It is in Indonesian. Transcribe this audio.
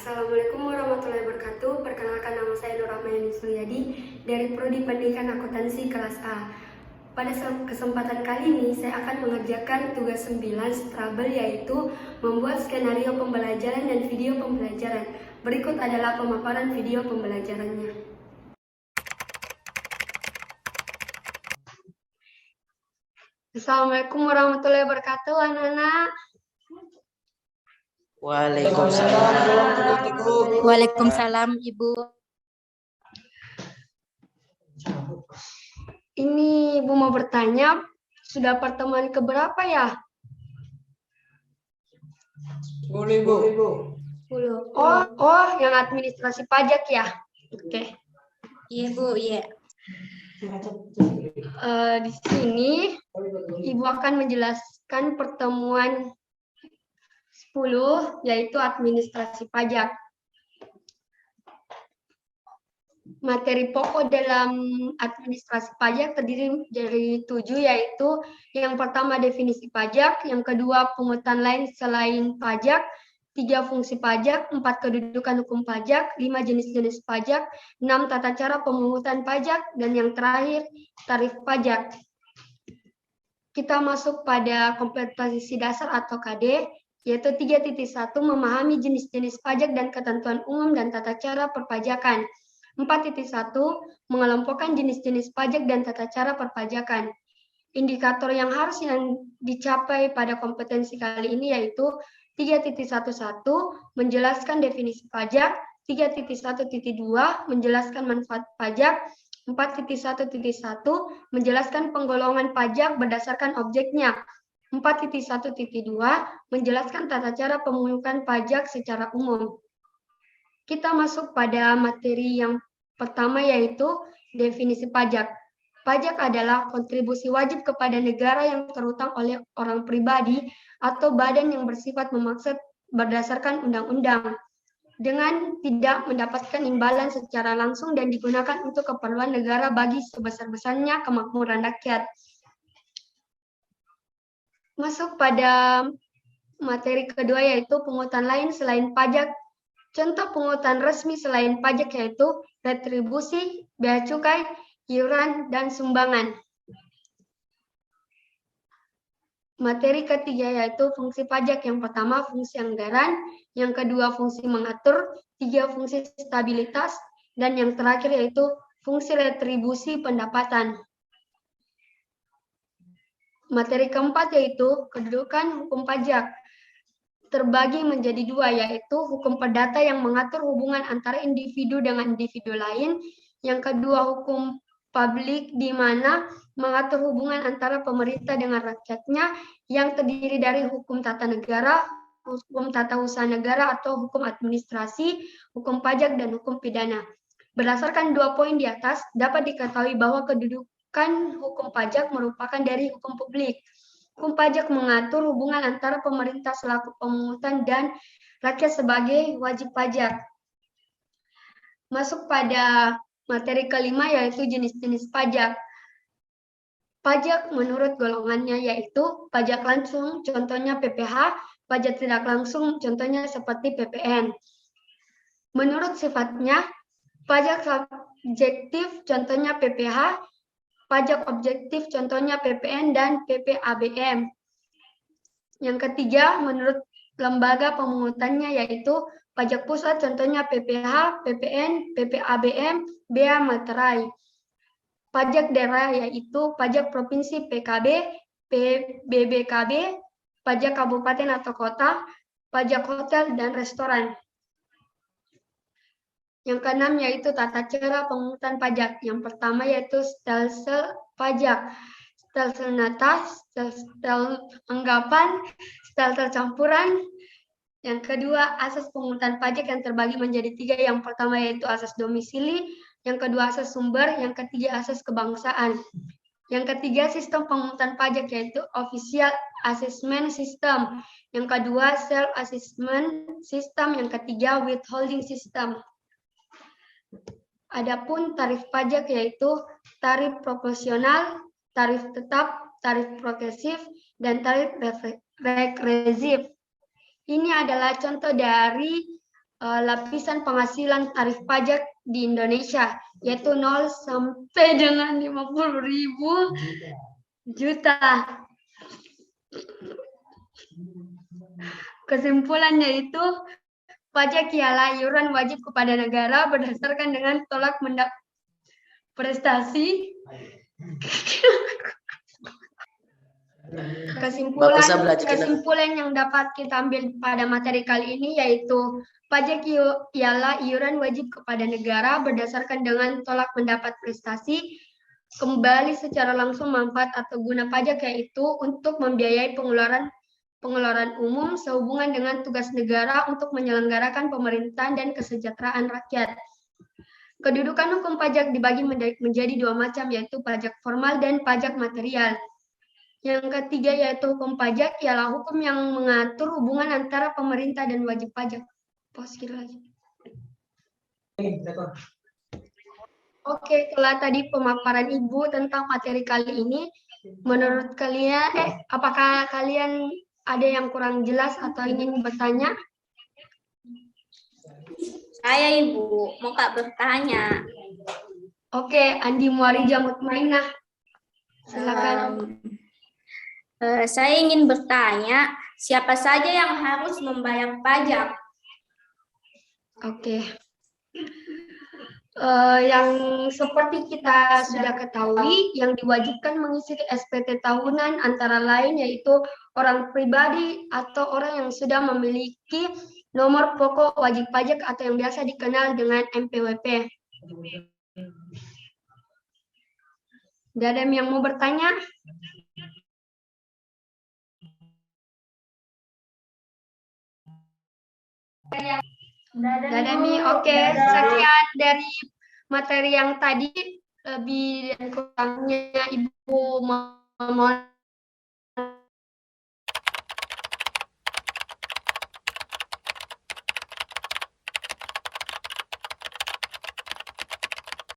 Assalamualaikum warahmatullahi wabarakatuh. Perkenalkan, nama saya Nur Rahmayani Suryadi dari Prodi Pendidikan Akuntansi kelas A. Pada kesempatan kali ini saya akan mengerjakan tugas 9 Scrabble, yaitu membuat skenario pembelajaran dan video pembelajaran. Berikut adalah pemaparan video pembelajarannya. Assalamualaikum warahmatullahi wabarakatuh, anak-anak. Waalaikumsalam, Ibu. Ini Ibu mau bertanya, sudah pertemuan keberapa ya? 10, Ibu. 10. Oh, yang administrasi pajak ya? Oke. Iya, Bu, iya. Di sini Ibu akan menjelaskan pertemuan 10, yaitu administrasi pajak. Materi pokok dalam administrasi pajak terdiri dari 7, yaitu yang pertama definisi pajak, yang kedua pungutan lain selain pajak, 3 fungsi pajak, 4 kedudukan hukum pajak, 5 jenis-jenis pajak, 6 tata cara pemungutan pajak, dan yang terakhir tarif pajak. Kita masuk pada kompetensi dasar atau KD, yaitu 3.1 memahami jenis-jenis pajak dan ketentuan umum dan tata cara perpajakan. 4.1 mengelompokkan jenis-jenis pajak dan tata cara perpajakan. Indikator yang harus dicapai pada kompetensi kali ini yaitu 3.11 menjelaskan definisi pajak, 3.1.2 menjelaskan manfaat pajak, 4.1.1 menjelaskan penggolongan pajak berdasarkan objeknya, 4.1.2 menjelaskan tata cara pemungutan pajak secara umum. Kita masuk pada materi yang pertama, yaitu definisi pajak. Pajak adalah kontribusi wajib kepada negara yang terutang oleh orang pribadi atau badan yang bersifat memaksa berdasarkan undang-undang, dengan tidak mendapatkan imbalan secara langsung dan digunakan untuk keperluan negara bagi sebesar-besarnya kemakmuran rakyat. Masuk pada materi kedua, yaitu pungutan lain selain pajak. Contoh pungutan resmi selain pajak yaitu retribusi, bea cukai, iuran, dan sumbangan. Materi ketiga yaitu fungsi pajak. Yang pertama fungsi anggaran, yang kedua fungsi mengatur, 3 fungsi stabilitas, dan yang terakhir yaitu fungsi retribusi pendapatan. Materi keempat yaitu kedudukan hukum pajak. Terbagi menjadi 2, yaitu hukum perdata yang mengatur hubungan antara individu dengan individu lain. Yang kedua hukum publik, di mana mengatur hubungan antara pemerintah dengan rakyatnya, yang terdiri dari hukum tata negara, hukum tata usaha negara atau hukum administrasi, hukum pajak, dan hukum pidana. Berdasarkan 2 poin di atas, dapat diketahui bahwa kedudukan hukum pajak merupakan dari hukum publik. Hukum pajak mengatur hubungan antara pemerintah selaku pemungutan dan rakyat sebagai wajib pajak. Masuk pada materi kelima, yaitu jenis-jenis pajak. Pajak menurut golongannya yaitu pajak langsung, contohnya PPh, pajak tidak langsung, contohnya seperti PPN. Menurut sifatnya, pajak subjektif, contohnya PPh, pajak objektif, contohnya PPN dan PPABM. Yang ketiga, menurut lembaga pemungutannya yaitu pajak pusat, contohnya PPh, PPN, PPABM, bea materai. Pajak daerah yaitu pajak provinsi PKB, PBBKB, pajak kabupaten atau kota, pajak hotel dan restoran. Yang keenam yaitu tata cara pemungutan pajak. Yang pertama yaitu stelsel pajak, stelsel nata, stelsel anggapan, stelsel campuran. Yang kedua asas pemungutan pajak yang terbagi menjadi 3. Yang pertama yaitu asas domisili, yang kedua asas sumber, yang ketiga asas kebangsaan. Yang ketiga sistem pemungutan pajak yaitu official assessment system. Yang kedua self assessment system, yang ketiga withholding system. Adapun tarif pajak yaitu tarif proporsional, tarif tetap, tarif progresif, dan tarif regresif. Ini adalah contoh dari lapisan penghasilan tarif pajak di Indonesia, yaitu 0 sampai dengan 50.000 juta. Kesimpulannya itu, pajak ialah iuran wajib kepada negara berdasarkan dengan tolak mendapat prestasi. Kesimpulan yang dapat kita ambil pada materi kali ini yaitu pajak ialah iuran wajib kepada negara berdasarkan dengan tolak mendapat prestasi, kembali secara langsung manfaat atau guna pajak yaitu untuk membiayai pengeluaran umum sehubungan dengan tugas negara untuk menyelenggarakan pemerintahan dan kesejahteraan rakyat. Kedudukan hukum pajak dibagi menjadi dua macam, yaitu pajak formal dan pajak material. Yang ketiga yaitu hukum pajak, ialah hukum yang mengatur hubungan antara pemerintah dan wajib pajak. Oke, setelah tadi pemaparan Ibu tentang materi kali ini, menurut kalian, apakah kalian ada yang kurang jelas atau ingin bertanya? Saya Ibu, mau Kak bertanya. Oke, Andi Muarija Mutmainah. Silakan. Saya ingin bertanya, siapa saja yang harus membayar pajak? Oke. Yang seperti kita sudah ketahui, yang diwajibkan mengisi SPT tahunan antara lain yaitu orang pribadi atau orang yang sudah memiliki nomor pokok wajib pajak atau yang biasa dikenal dengan NPWP. Tidak ada yang mau bertanya? Dadami, oke. Sekian dari materi yang tadi, lebih dan kurangnya Ibu mohon